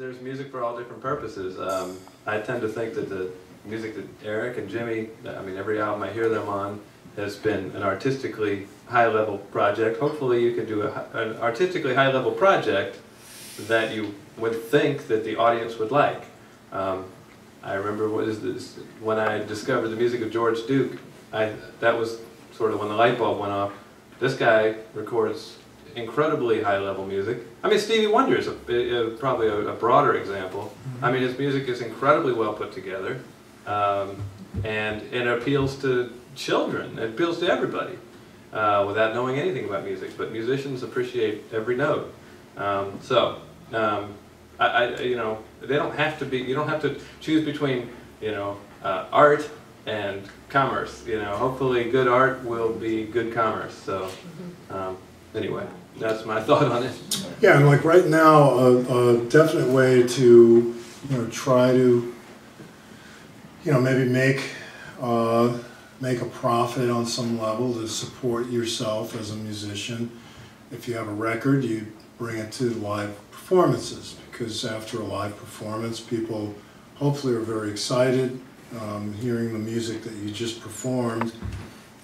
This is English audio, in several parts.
there's music for all different purposes. I tend to think that the music that Eric and Jimmy, I mean, every album I hear them on has been an artistically high-level project. Hopefully you can do an artistically high-level project that you would think that the audience would like. I remember when I discovered the music of George Duke, that was sort of when the light bulb went off. This guy records incredibly high-level music. I mean, Stevie Wonder is probably a broader example. I mean, his music is incredibly well put together, and it appeals to children. It appeals to everybody without knowing anything about music. But musicians appreciate every note. You know, they don't have to be. You don't have to choose between, you know, art and commerce. You know, hopefully, good art will be good commerce. So, anyway, that's my thought on it. Yeah, and like right now, a definite way to, you know, try to, you know, maybe make a profit on some level to support yourself as a musician. If you have a record, you bring it to live performances, because after a live performance, people hopefully are very excited hearing the music that you just performed,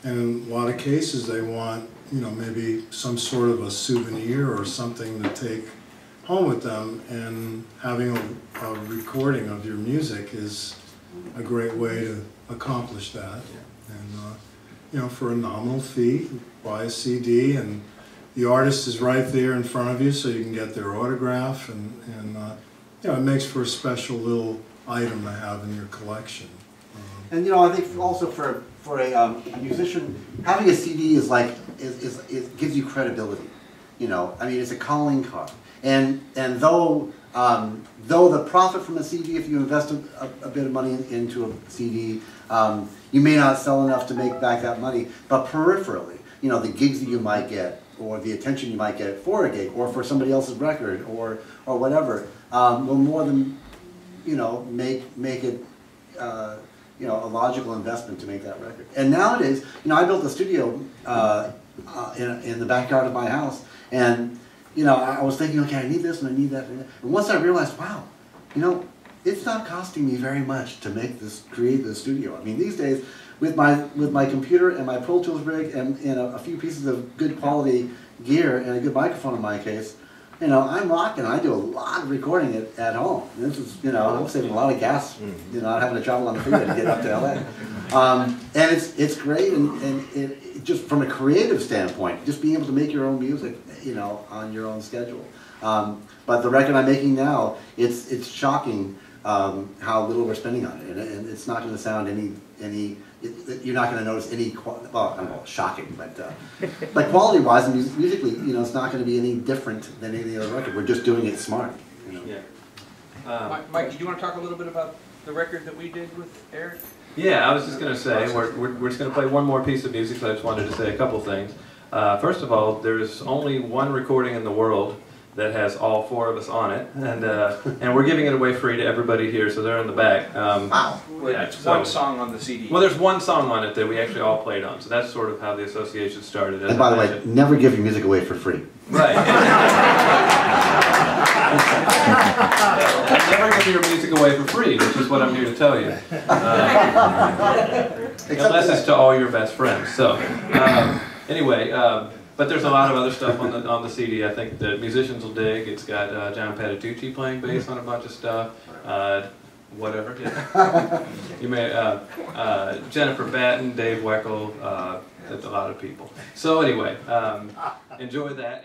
and in a lot of cases they want, you know, maybe some sort of a souvenir or something to take home with them, and having a recording of your music is a great way to accomplish that. And you know, for a nominal fee, buy a CD, and the artist is right there in front of you, so you can get their autograph, and you know, it makes for a special little item to have in your collection. And you know, I think also for a musician, having a CD is like it gives you credibility. You know, I mean, it's a calling card. And though the profit from a CD, if you invest a bit of money into a CD, you may not sell enough to make back that money, but peripherally, you know, the gigs that you might get, or the attention you might get for a gig, or for somebody else's record, or whatever, will more than, you know, make it you know, a logical investment to make that record. And nowadays, you know, I built a studio in the backyard of my house, and you know, I was thinking, okay, I need this and I need that, and once I realized, wow, you know, it's not costing me very much to create this studio. I mean, these days, with my computer and my Pro Tools rig and a few pieces of good quality gear and a good microphone in my case, you know, I'm rocking. I do a lot of recording at home. And this is, you know, I'm saving a lot of gas, you know, not having to travel on the freeway to get up to LA. And it's great, and it just from a creative standpoint, just being able to make your own music, you know, on your own schedule. But the record I'm making now, it's shocking how little we're spending on it, and it's not going to sound you're not going to notice any, well, I don't know, shocking, but quality-wise and musically, you know, it's not going to be any different than any other record. We're just doing it smart. You know? Yeah. Mike, do you want to talk a little bit about the record that we did with Eric? Yeah, I was just going to say, we're just going to play one more piece of music, so I just wanted to say a couple things. First of all, there's only one recording in the world that has all four of us on it, and we're giving it away free to everybody here, so they're in the back. Wow! Yeah, it's one song on the CD. Well, there's one song on it that we actually all played on, so that's sort of how the association started. And by the way, never give your music away for free. Right. Never give your music away for free, which is what I'm here to tell you. Unless it's to all your best friends. So, anyway. But there's a lot of other stuff on the CD I think that musicians will dig. It's got John Patitucci playing bass on a bunch of stuff. Whatever. Yeah. You may Jennifer Batten, Dave Weckl, a lot of people. So anyway, enjoy that.